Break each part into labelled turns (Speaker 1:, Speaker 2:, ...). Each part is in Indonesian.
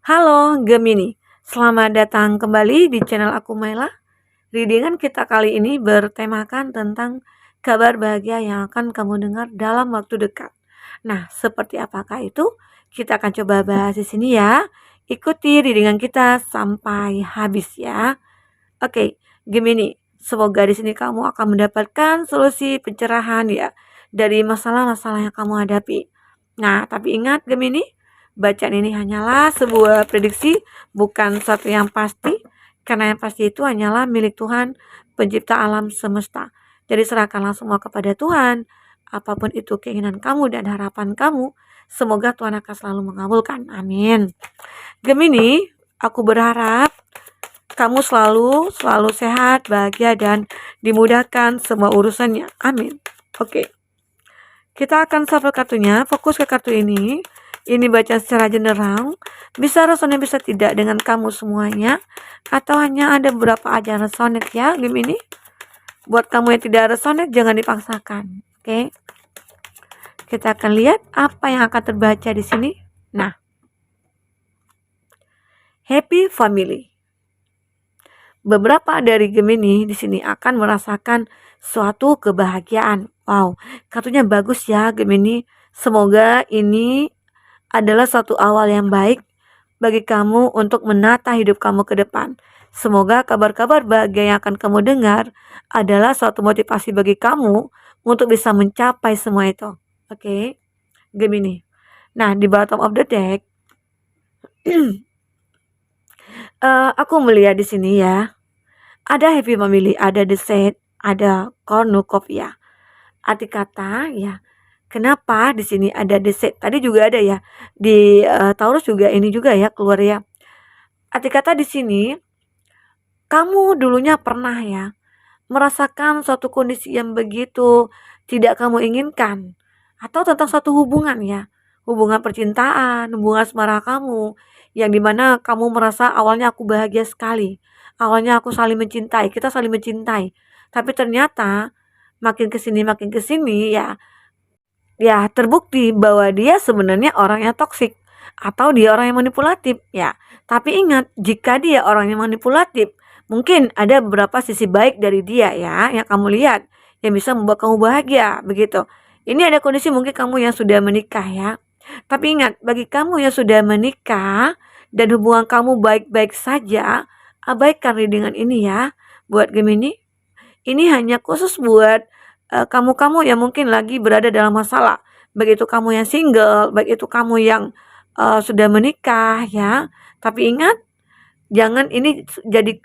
Speaker 1: Halo Gemini, selamat datang kembali di channel aku Maila. Readingan kita kali ini bertemakan tentang kabar bahagia yang akan kamu dengar dalam waktu dekat. Nah, seperti apakah itu? Kita akan coba bahas di sini ya. Ikuti readingan kita sampai habis ya. Oke, Gemini, semoga di sini kamu akan mendapatkan solusi pencerahan ya dari masalah-masalah yang kamu hadapi. Nah, tapi ingat Gemini, bacaan ini hanyalah sebuah prediksi, bukan sesuatu yang pasti, karena yang pasti itu hanyalah milik Tuhan, pencipta alam semesta. Jadi serahkanlah semua kepada Tuhan, apapun itu keinginan kamu dan harapan kamu, semoga Tuhan akan selalu mengabulkan. Amin. Gemini, aku berharap kamu selalu sehat, bahagia, dan dimudahkan semua urusannya. Amin. Oke. Kita akan shuffle kartunya, fokus ke kartu ini. Ini baca secara general, bisa resonate bisa tidak dengan kamu semuanya, atau hanya ada beberapa aja resonate ya, Gemini. Buat kamu yang tidak resonate, jangan dipaksakan. Oke. Kita akan lihat apa yang akan terbaca di sini. Nah, happy family. Beberapa dari Gemini di sini akan merasakan suatu kebahagiaan. Wow, kartunya bagus ya Gemini. Semoga ini adalah suatu awal yang baik bagi kamu untuk menata hidup kamu ke depan. Semoga kabar-kabar bahagia yang akan kamu dengar adalah suatu motivasi bagi kamu untuk bisa mencapai semua itu. Oke, Gemini. Nah, di bottom of the deck, aku melihat di sini ya. Ada happy family, ada the set, ada cornucopia. Arti kata ya, kenapa di sini ada the set? Tadi juga ada ya di Taurus juga ini juga ya keluar ya. Arti kata di sini, kamu dulunya pernah ya merasakan suatu kondisi yang begitu tidak kamu inginkan, atau tentang suatu hubungan ya, hubungan percintaan, hubungan asmara kamu, yang dimana kamu merasa awalnya aku bahagia sekali, awalnya aku saling mencintai, kita saling mencintai, tapi ternyata makin kesini ya terbukti bahwa dia sebenarnya orang yang toksik atau dia orang yang manipulatif ya. Tapi ingat, jika dia orang yang manipulatif, mungkin ada beberapa sisi baik dari dia ya yang kamu lihat yang bisa membuat kamu bahagia begitu. Ini ada kondisi mungkin kamu yang sudah menikah ya. Tapi ingat, bagi kamu yang sudah menikah dan hubungan kamu baik-baik saja, abaikan readingan ini ya. Buat Gemini, ini hanya khusus buat kamu-kamu yang mungkin lagi berada dalam masalah. Baik itu kamu yang single, baik itu kamu yang sudah menikah ya. Tapi ingat, jangan ini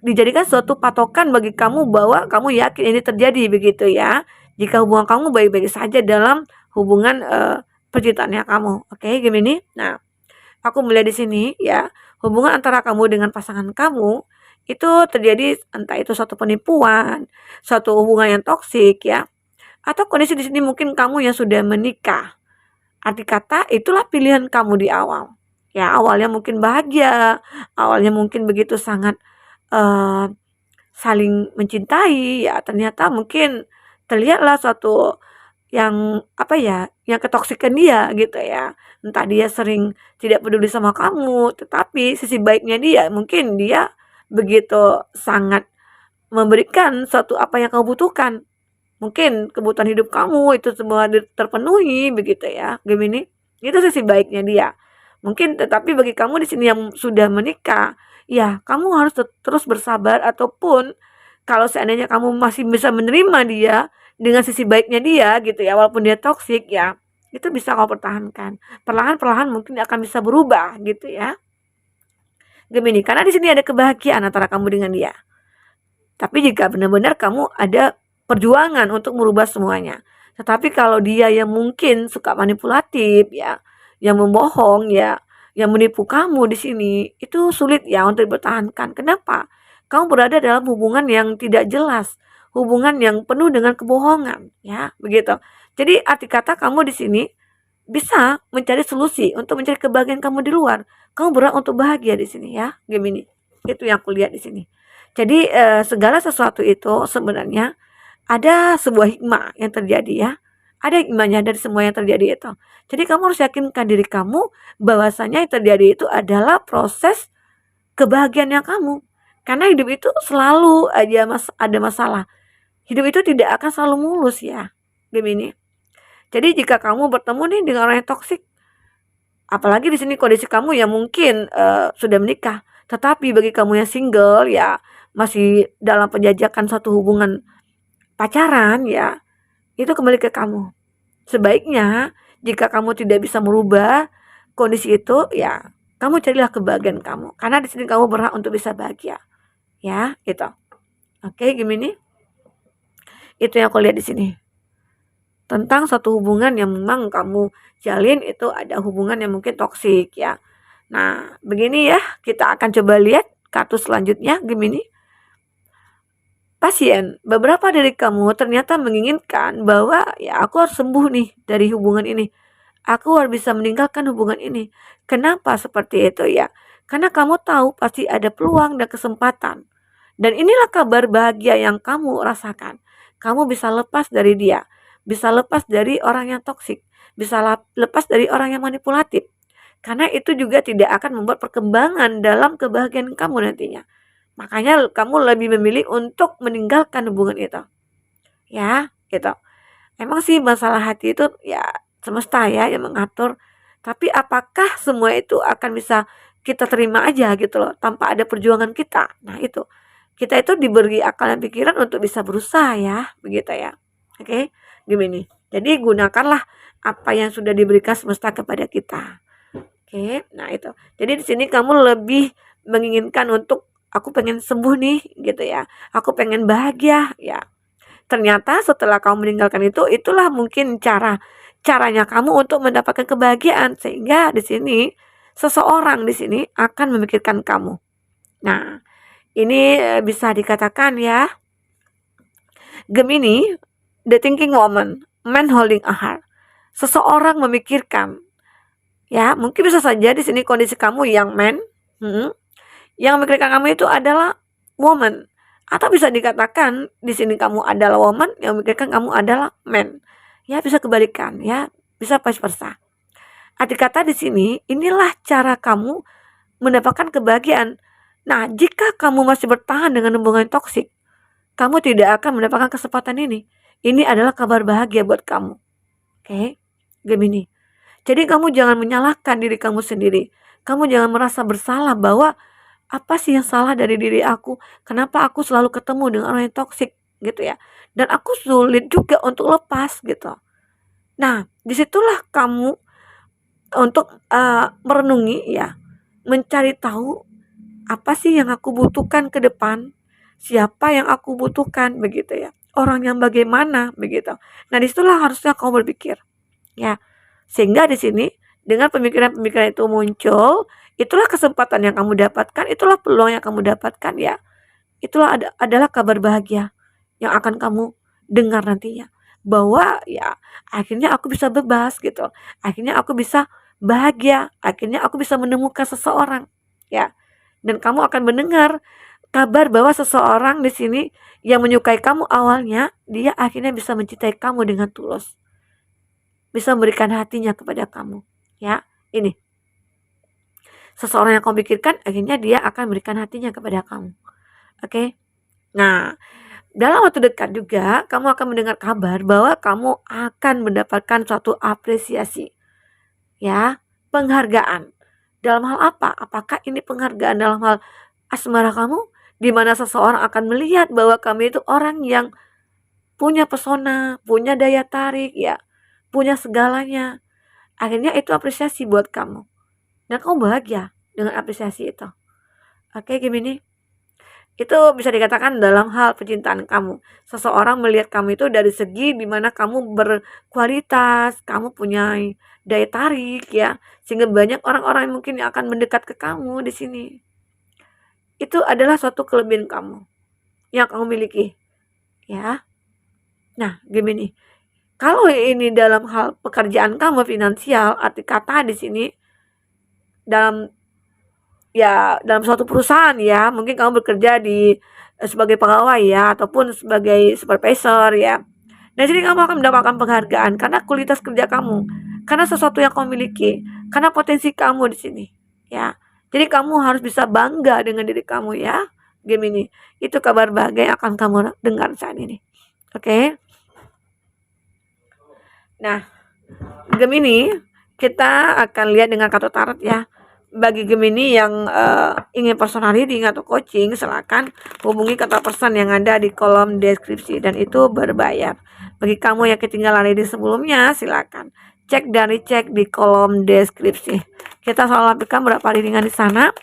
Speaker 1: dijadikan suatu patokan bagi kamu bahwa kamu yakin ini terjadi begitu ya. Jika hubungan kamu baik-baik saja dalam hubungan percintaannya kamu. Oke, Gemini. Nah, aku melihat di sini ya, hubungan antara kamu dengan pasangan kamu itu terjadi entah itu suatu penipuan, suatu hubungan yang toksik ya, atau kondisi di sini mungkin kamu yang sudah menikah. Arti kata itulah pilihan kamu di awal. Ya, awalnya mungkin bahagia, awalnya mungkin begitu sangat uh, saling mencintai, ya ternyata mungkin terlihatlah suatu yang apa ya, yang ketoksikan dia gitu ya. Entah dia sering tidak peduli sama kamu, tetapi sisi baiknya dia mungkin dia begitu sangat memberikan suatu apa yang kamu butuhkan. Mungkin kebutuhan hidup kamu itu semua terpenuhi begitu ya, Gemini. Itu sisi baiknya dia. Mungkin tetapi bagi kamu di sini yang sudah menikah, ya kamu harus terus bersabar, ataupun kalau seandainya kamu masih bisa menerima dia dengan sisi baiknya dia gitu ya, walaupun dia toksik ya, itu bisa kamu pertahankan. Perlahan-perlahan mungkin akan bisa berubah gitu ya, Gemini. Karena di sini ada kebahagiaan antara kamu dengan dia. Tapi jika benar-benar kamu ada perjuangan untuk merubah semuanya. Tetapi kalau dia yang mungkin suka manipulatif ya, yang membohong ya, yang menipu kamu di sini, itu sulit ya untuk dipertahankan. Kenapa? Kamu berada dalam hubungan yang tidak jelas, hubungan yang penuh dengan kebohongan, ya, begitu. Jadi arti kata kamu di sini bisa mencari solusi untuk mencari kebahagiaan kamu di luar. Kamu berat untuk bahagia di sini ya, Gemini. Itu yang aku lihat di sini. Jadi segala sesuatu itu sebenarnya ada sebuah hikmah yang terjadi ya. Ada hikmahnya dari semua yang terjadi itu. Jadi kamu harus yakinkan diri kamu bahwasanya yang terjadi itu adalah proses kebahagiaannya kamu. Karena hidup itu selalu aja ada masalah. Hidup itu tidak akan selalu mulus ya, Gemini. Jadi jika kamu bertemu nih dengan orang yang toksik, apalagi di sini kondisi kamu yang mungkin sudah menikah, tetapi bagi kamu yang single ya masih dalam penjajakan satu hubungan pacaran ya, itu kembali ke kamu. Sebaiknya jika kamu tidak bisa merubah kondisi itu ya kamu carilah kebahagiaan kamu. Karena di sini kamu berhak untuk bisa bahagia. Ya, gitu. Oke, Gemini. Itu yang aku lihat di sini. Tentang satu hubungan yang memang kamu jalin itu ada hubungan yang mungkin toksik ya. Nah, begini ya, kita akan coba lihat kartu selanjutnya, Gemini. Pasien, beberapa dari kamu ternyata menginginkan bahwa ya aku harus sembuh nih dari hubungan ini. Aku harus bisa meninggalkan hubungan ini. Kenapa seperti itu ya? Karena kamu tahu pasti ada peluang dan kesempatan. Dan inilah kabar bahagia yang kamu rasakan. Kamu bisa lepas dari dia. Bisa lepas dari orang yang toksik. Bisa lepas dari orang yang manipulatif. Karena itu juga tidak akan membuat perkembangan dalam kebahagiaan kamu nantinya. Makanya kamu lebih memilih untuk meninggalkan hubungan itu. Ya, gitu. Emang sih masalah hati itu ya semesta ya yang mengatur. Tapi apakah semua itu akan bisa kita terima aja gitu loh tanpa ada perjuangan kita? Nah itu. Kita itu diberi akal dan pikiran untuk bisa berusaha ya, begitu ya. Oke, gini. Jadi gunakanlah apa yang sudah diberikan semesta kepada kita. Oke, nah itu. Jadi di sini kamu lebih menginginkan untuk aku pengen sembuh nih gitu ya. Aku pengen bahagia ya. Ternyata setelah kamu meninggalkan itu, itulah mungkin caranya kamu untuk mendapatkan kebahagiaan sehingga di sini seseorang di sini akan memikirkan kamu. Nah, ini bisa dikatakan ya, Gemini, the thinking woman, man holding a heart. Seseorang memikirkan, ya mungkin bisa saja di sini kondisi kamu yang man, yang memikirkan kamu itu adalah woman. Atau bisa dikatakan di sini kamu adalah woman, yang memikirkan kamu adalah man. Ya bisa kebalikan ya, bisa vice versa. Arti kata di sini, inilah cara kamu mendapatkan kebahagiaan. Nah, jika kamu masih bertahan dengan hubungan toksik, kamu tidak akan mendapatkan kesempatan ini. Ini adalah kabar bahagia buat kamu. Oke, Gemini. Jadi kamu jangan menyalahkan diri kamu sendiri. Kamu jangan merasa bersalah bahwa apa sih yang salah dari diri aku? Kenapa aku selalu ketemu dengan orang yang toksik gitu ya? Dan aku sulit juga untuk lepas gitu. Nah, disitulah kamu untuk merenungi ya, mencari tahu apa sih yang aku butuhkan ke depan, siapa yang aku butuhkan begitu ya, orang yang bagaimana begitu. Nah, disitulah harusnya kamu berpikir ya, sehingga di sini dengan pemikiran-pemikiran itu muncul, itulah kesempatan yang kamu dapatkan, itulah peluang yang kamu dapatkan ya. Itulah adalah kabar bahagia yang akan kamu dengar nantinya. Bahwa ya akhirnya aku bisa bebas gitu. Akhirnya aku bisa bahagia. Akhirnya aku bisa menemukan seseorang ya. Dan kamu akan mendengar kabar bahwa seseorang di sini yang menyukai kamu awalnya, dia akhirnya bisa mencintai kamu dengan tulus. Bisa memberikan hatinya kepada kamu. Ya, ini. Seseorang yang kamu pikirkan, akhirnya dia akan memberikan hatinya kepada kamu. Oke? Nah, dalam waktu dekat juga, kamu akan mendengar kabar bahwa kamu akan mendapatkan suatu apresiasi. Ya, penghargaan. Dalam hal apa? Apakah ini penghargaan dalam hal asmara kamu? Di mana seseorang akan melihat bahwa kamu itu orang yang punya pesona, punya daya tarik, ya, punya segalanya. Akhirnya itu apresiasi buat kamu. Dan kamu bahagia dengan apresiasi itu. Oke, Gemini. Itu bisa dikatakan dalam hal percintaan kamu. Seseorang melihat kamu itu dari segi dimana kamu berkualitas, kamu punya daya tarik ya. Sehingga banyak orang-orang yang mungkin akan mendekat ke kamu di sini. Itu adalah suatu kelebihan kamu yang kamu miliki. Ya. Nah, Gemini. Kalau ini dalam hal pekerjaan kamu finansial, arti kata di sini dalam suatu perusahaan ya, mungkin kamu bekerja di sebagai pegawai ya ataupun sebagai supervisor ya. Dan jadi kamu akan mendapatkan penghargaan karena kualitas kerja kamu, karena sesuatu yang kamu miliki, karena potensi kamu di sini, ya. Jadi kamu harus bisa bangga dengan diri kamu ya, Gemini. Itu kabar bahagia yang akan kamu dengar saat ini. Oke. Nah, Gemini, kita akan lihat dengan kartu tarot ya. Bagi Gemini yang ingin personal reading atau coaching, silakan hubungi kontak person yang ada di kolom deskripsi dan itu berbayar. Bagi kamu yang ketinggalan reading sebelumnya, silakan cek dan dicek di kolom deskripsi. Kita selalu lakukan berapa readingan di sana.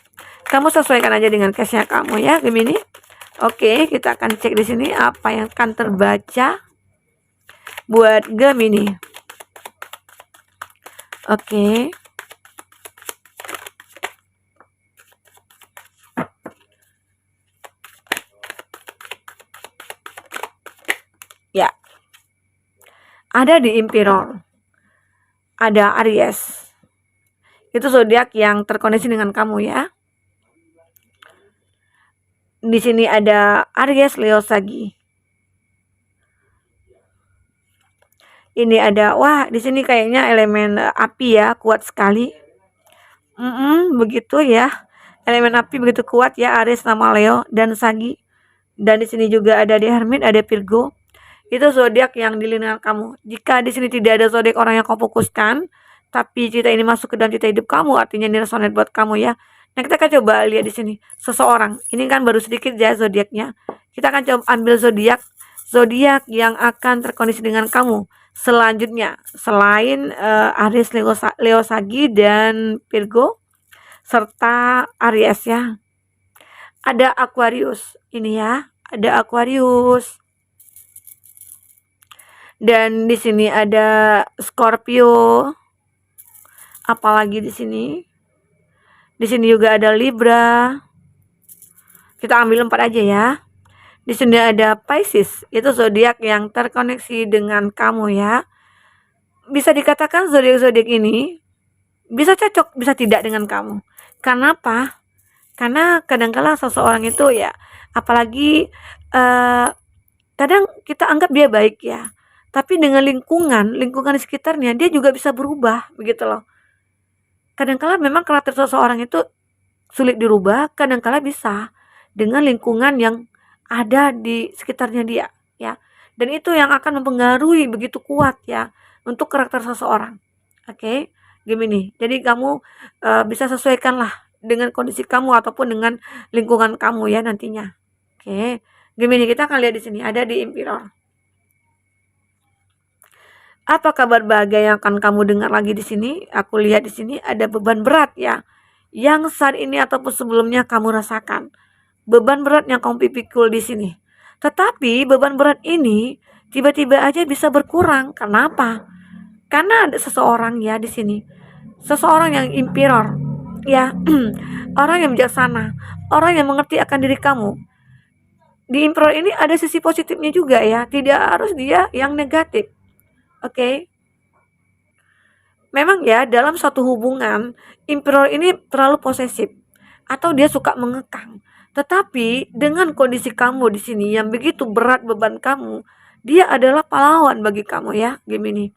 Speaker 1: Kamu sesuaikan aja dengan case-nya kamu ya, Gemini. Oke, kita akan cek di sini apa yang akan terbaca buat Gemini. Oke. Ya. Ada di Emperor. Ada Aries. Itu zodiak yang terkoneksi dengan kamu ya. Di sini ada Aries, Leo, Sagi. Ini ada, wah di sini kayaknya elemen api ya, kuat sekali. Begitu ya. Elemen api begitu kuat ya, Aries sama Leo dan Sagi. Dan di sini juga ada di Hermit, ada Virgo. Itu zodiak yang di lingkungan kamu. Jika di sini tidak ada zodiak orang yang kamu fokuskan, tapi cerita ini masuk ke dalam cerita hidup kamu, artinya ini resonate buat kamu ya. Nah, kita akan coba lihat di sini seseorang. Ini kan baru sedikit ya zodiaknya. Kita akan coba ambil zodiak yang akan terkondisi dengan kamu selanjutnya selain Aries, Leo, Sagi dan Virgo serta Aries ya. Ada Aquarius ini ya, ada Aquarius. Dan di sini ada Scorpio. Apalagi di sini? Di sini juga ada Libra. Kita ambil 4 aja ya. Di sini ada Pisces, itu zodiak yang terkoneksi dengan kamu ya. Bisa dikatakan zodiak-zodiak ini bisa cocok, bisa tidak dengan kamu. Karena apa? Karena kadang-kala seseorang itu ya, apalagi kadang kita anggap dia baik ya, tapi dengan lingkungan di sekitarnya dia juga bisa berubah begitu loh. Kadang-kala memang karakter seseorang itu sulit dirubah, kadang-kala bisa dengan lingkungan yang ada di sekitarnya dia ya. Dan itu yang akan mempengaruhi begitu kuat ya untuk karakter seseorang. Oke, Gemini. Jadi kamu bisa sesuaikanlah dengan kondisi kamu ataupun dengan lingkungan kamu ya nantinya. Oke, Gemini, kita akan lihat di sini ada di Emperor. Apa kabar bahagia yang akan kamu dengar lagi di sini? Aku lihat di sini ada beban berat ya, yang saat ini ataupun sebelumnya kamu rasakan. Beban berat yang kamu pikul di sini. Tetapi beban berat ini tiba-tiba aja bisa berkurang. Kenapa? Karena ada seseorang ya di sini. Seseorang yang Emperor. Ya, orang yang bijaksana, orang yang mengerti akan diri kamu. Di Emperor ini ada sisi positifnya juga ya, tidak harus dia yang negatif. Oke. Memang ya dalam satu hubungan, Emperor ini terlalu posesif atau dia suka mengekang. Tetapi dengan kondisi kamu di sini yang begitu berat beban kamu, dia adalah pahlawan bagi kamu ya, Gemini.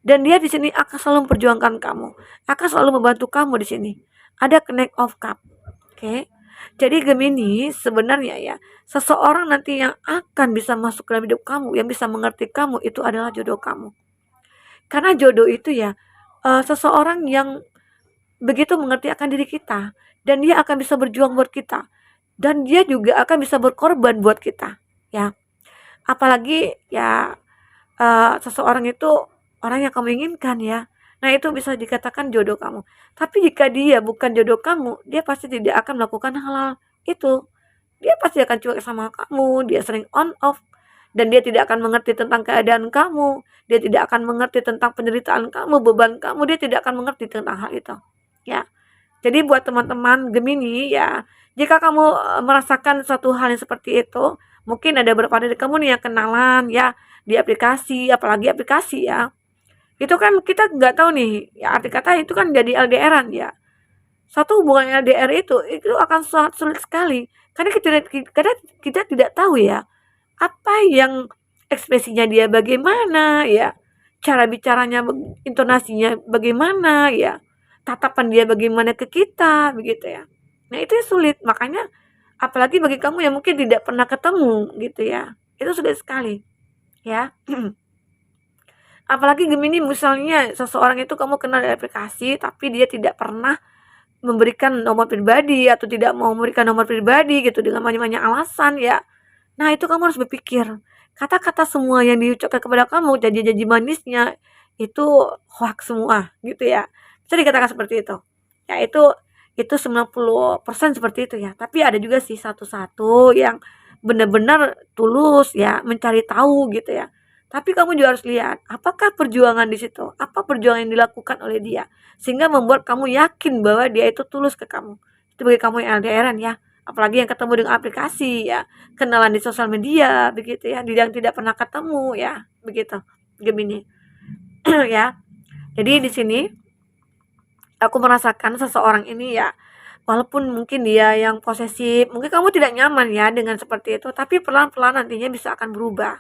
Speaker 1: Dan dia di sini akan selalu memperjuangkan kamu, akan selalu membantu kamu di sini. Ada Knight of Cup. Oke. Jadi Gemini sebenarnya ya, seseorang nanti yang akan bisa masuk ke dalam hidup kamu, yang bisa mengerti kamu itu adalah jodoh kamu. Karena jodoh itu ya seseorang yang begitu mengerti akan diri kita dan dia akan bisa berjuang buat kita dan dia juga akan bisa berkorban buat kita ya. Apalagi ya seseorang itu orang yang kamu inginkan ya. Nah, itu bisa dikatakan jodoh kamu. Tapi jika dia bukan jodoh kamu, dia pasti tidak akan melakukan hal-hal itu. Dia pasti akan cuek sama kamu, dia sering on off dan dia tidak akan mengerti tentang keadaan kamu, dia tidak akan mengerti tentang penderitaan kamu, beban kamu, dia tidak akan mengerti tentang hal itu ya. Jadi buat teman-teman Gemini ya, jika kamu merasakan suatu hal yang seperti itu, mungkin ada beberapa dari kamu nih yang kenalan ya di aplikasi, apalagi aplikasi ya, itu kan kita nggak tahu nih ya, arti kata itu kan jadi LDRan ya. Satu hubungan LDR itu akan sangat sulit sekali karena kita tidak tahu ya apa yang ekspresinya dia bagaimana ya, cara bicaranya, intonasinya bagaimana ya, tatapan dia bagaimana ke kita, begitu ya. Nah, itu sulit, makanya apalagi bagi kamu yang mungkin tidak pernah ketemu gitu ya, itu sulit sekali ya. Apalagi Gemini, misalnya seseorang itu kamu kenal dari aplikasi tapi dia tidak pernah memberikan nomor pribadi atau tidak mau memberikan nomor pribadi gitu dengan banyak-banyak alasan ya. Nah, itu kamu harus berpikir, kata-kata semua yang diucapkan kepada kamu, janji-janji manisnya itu hoax semua gitu ya. Bisa dikatakan seperti itu. Ya itu 90% seperti itu ya. Tapi ada juga sih satu-satu yang benar-benar tulus ya, mencari tahu gitu ya. Tapi kamu juga harus lihat, apakah perjuangan di situ, apa perjuangan yang dilakukan oleh dia, sehingga membuat kamu yakin bahwa dia itu tulus ke kamu. Itu bagi kamu yang LDRan ya, apalagi yang ketemu dengan aplikasi ya, kenalan di sosial media begitu ya, yang tidak pernah ketemu ya, begitu Gemini. Ya. Jadi di sini aku merasakan seseorang ini ya, walaupun mungkin dia yang posesif, mungkin kamu tidak nyaman ya dengan seperti itu, tapi pelan-pelan nantinya bisa akan berubah.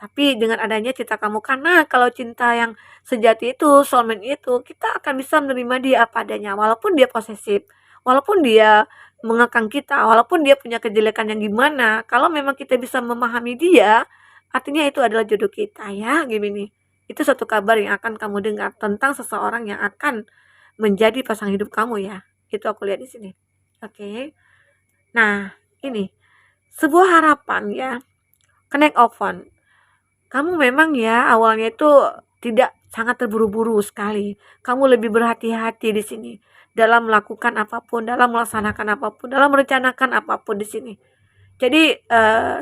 Speaker 1: Tapi dengan adanya cinta kamu, karena kalau cinta yang sejati itu, soulmate itu, kita akan bisa menerima dia apa adanya, walaupun dia posesif, walaupun dia mengekang kita, walaupun dia punya kejelekan yang gimana, kalau memang kita bisa memahami dia, artinya itu adalah jodoh kita ya, gini. Itu suatu kabar yang akan kamu dengar tentang seseorang yang akan menjadi pasangan hidup kamu ya. Itu aku lihat di sini. Oke. Nah, ini sebuah harapan ya. Connect open. Kamu memang ya awalnya itu tidak sangat terburu-buru sekali. Kamu lebih berhati-hati di sini dalam melakukan apapun, dalam melaksanakan apapun, dalam merencanakan apapun di sini. Jadi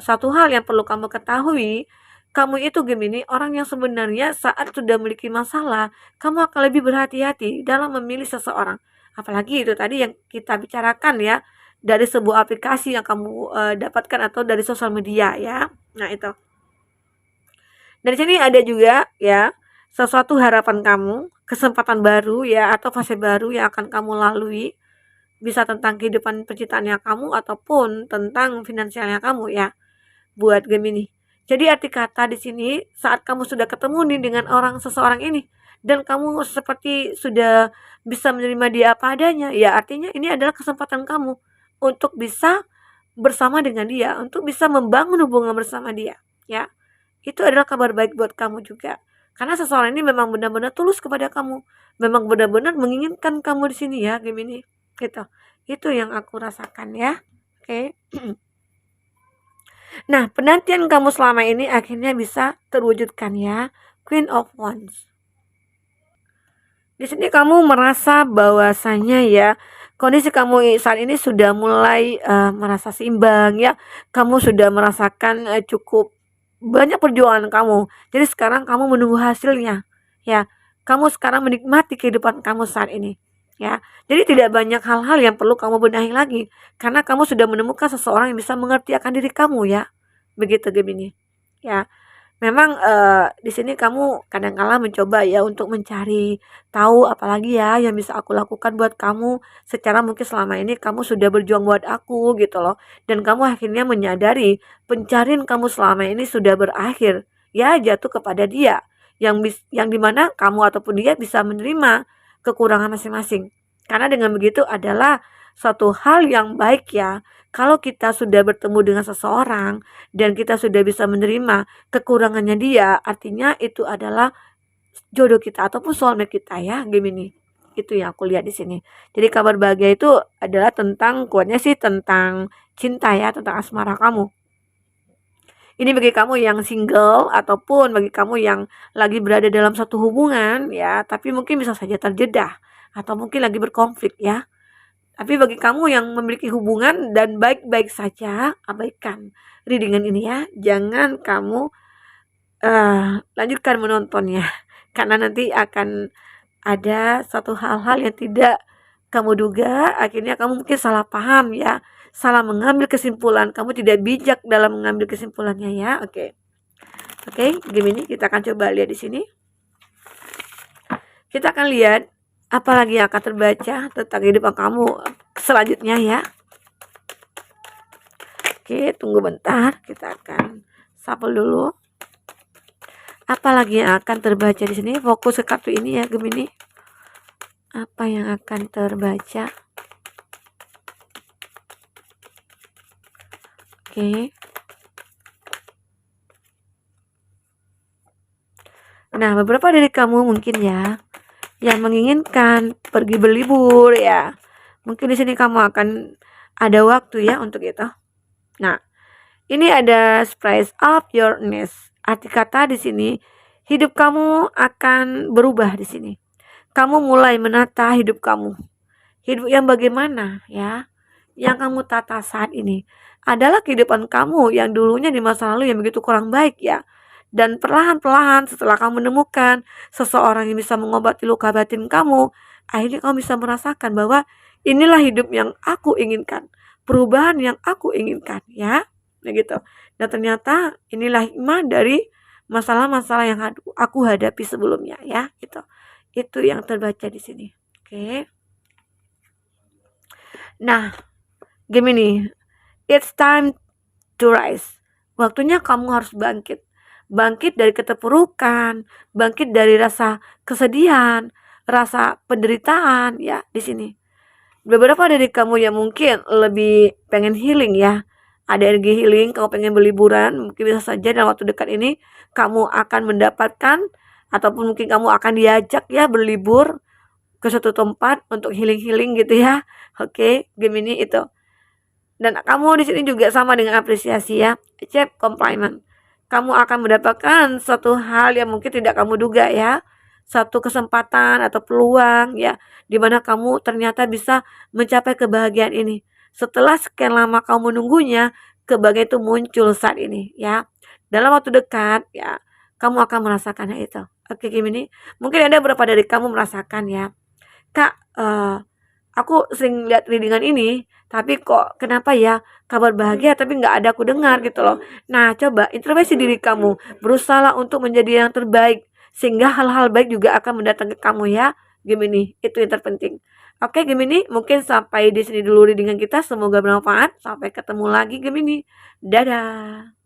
Speaker 1: satu hal yang perlu kamu ketahui, kamu itu Gemini orang yang sebenarnya saat sudah memiliki masalah, kamu akan lebih berhati-hati dalam memilih seseorang. Apalagi itu tadi yang kita bicarakan ya, dari sebuah aplikasi yang kamu dapatkan atau dari sosial media ya. Nah, itu. Dari sini ada juga ya sesuatu harapan kamu, kesempatan baru ya atau fase baru yang akan kamu lalui. Bisa tentang kehidupan percintaannya kamu ataupun tentang finansialnya kamu ya buat Gemini. Jadi arti kata di sini saat kamu sudah ketemu nih dengan seseorang ini dan kamu seperti sudah bisa menerima dia apa adanya, ya artinya ini adalah kesempatan kamu untuk bisa bersama dengan dia, untuk bisa membangun hubungan bersama dia, ya. Itu adalah kabar baik buat kamu juga. Karena seseorang ini memang benar-benar tulus kepada kamu, memang benar-benar menginginkan kamu di sini ya, Gemini. Gitu. Itu yang aku rasakan ya. Oke. Nah, penantian kamu selama ini akhirnya bisa terwujudkan ya. Queen of Wands. Di sini kamu merasa bahwasanya ya, kondisi kamu saat ini sudah mulai merasa seimbang ya. Kamu sudah merasakan cukup banyak perjuangan kamu. Jadi sekarang kamu menunggu hasilnya ya. Kamu sekarang menikmati kehidupan kamu saat ini ya. Jadi tidak banyak hal-hal yang perlu kamu benahi lagi karena kamu sudah menemukan seseorang yang bisa mengerti akan diri kamu ya. Begitu Gemini. Ya. Memang di sini kamu kadang-kala mencoba ya untuk mencari tahu apalagi ya yang bisa aku lakukan buat kamu, secara mungkin selama ini kamu sudah berjuang buat aku gitu loh, dan kamu akhirnya menyadari pencarian kamu selama ini sudah berakhir, ya jatuh kepada dia yang dimana kamu ataupun dia bisa menerima kekurangan masing-masing. Karena dengan begitu adalah suatu hal yang baik ya, kalau kita sudah bertemu dengan seseorang dan kita sudah bisa menerima kekurangannya dia, artinya itu adalah jodoh kita ataupun soulmate kita ya, Gemini. Itu yang aku lihat di sini. Jadi kabar bahagia itu adalah tentang, kuatnya sih tentang cinta ya, tentang asmara kamu. Ini bagi kamu yang single ataupun bagi kamu yang lagi berada dalam satu hubungan ya, tapi mungkin bisa saja terjeda atau mungkin lagi berkonflik ya. Tapi bagi kamu yang memiliki hubungan dan baik-baik saja, abaikan readingan ini ya. Jangan kamu lanjutkan menontonnya. Karena nanti akan ada satu hal-hal yang tidak kamu duga, akhirnya kamu mungkin salah paham ya. Salah mengambil kesimpulan, kamu tidak bijak dalam mengambil kesimpulannya ya. Oke. Oke, Gemini kita akan coba lihat di sini. Kita akan lihat apalagi yang akan terbaca tentang kehidupan kamu selanjutnya ya. Oke, tunggu bentar, kita akan shuffle dulu. Apalagi yang akan terbaca di sini? Fokus ke kartu ini ya Gemini. Apa yang akan terbaca? Oke. Nah, beberapa dari kamu mungkin ya yang menginginkan pergi berlibur ya. Mungkin di sini kamu akan ada waktu ya untuk itu. Nah, ini ada spice up your nest. Arti kata di sini, hidup kamu akan berubah di sini. Kamu mulai menata hidup kamu. Hidup yang bagaimana ya? Yang kamu tata saat ini adalah kehidupan kamu yang dulunya di masa lalu yang begitu kurang baik ya. Dan perlahan-perlahan setelah kamu menemukan seseorang yang bisa mengobati luka batin kamu, akhirnya kamu bisa merasakan bahwa inilah hidup yang aku inginkan, perubahan yang aku inginkan ya. Begitu. Dan ternyata inilah hikmah dari masalah-masalah yang aku hadapi sebelumnya ya, gitu. Itu yang terbaca di sini. Oke. Nah, Gemini, it's time to rise. Waktunya kamu harus bangkit. Bangkit dari keterpurukan, bangkit dari rasa kesedihan, rasa penderitaan ya di sini. Beberapa dari kamu yang mungkin lebih pengen healing ya. Ada energi healing, kamu pengen berliburan, mungkin bisa saja dalam waktu dekat ini kamu akan mendapatkan ataupun mungkin kamu akan diajak ya berlibur ke suatu tempat untuk healing-healing gitu ya. Oke, Gemini itu. Dan kamu di sini juga sama dengan apresiasi ya. Cep compliment. Kamu akan mendapatkan suatu hal yang mungkin tidak kamu duga ya. Satu kesempatan atau peluang ya, di mana kamu ternyata bisa mencapai kebahagiaan ini. Setelah sekian lama kamu menunggunya, kebahagiaan itu muncul saat ini ya. Dalam waktu dekat ya, kamu akan merasakannya itu. Oke Gemini, mungkin ada beberapa dari kamu merasakan ya. Kak, aku sering lihat readingan ini, tapi kok kenapa ya kabar bahagia tapi nggak ada aku dengar gitu loh. Nah, coba introspeksi diri kamu, berusahalah untuk menjadi yang terbaik, sehingga hal-hal baik juga akan mendatangi kamu ya, Gemini. Itu yang terpenting. Oke, Gemini, mungkin sampai di sini dulu readingan kita. Semoga bermanfaat. Sampai ketemu lagi, Gemini. Dadah.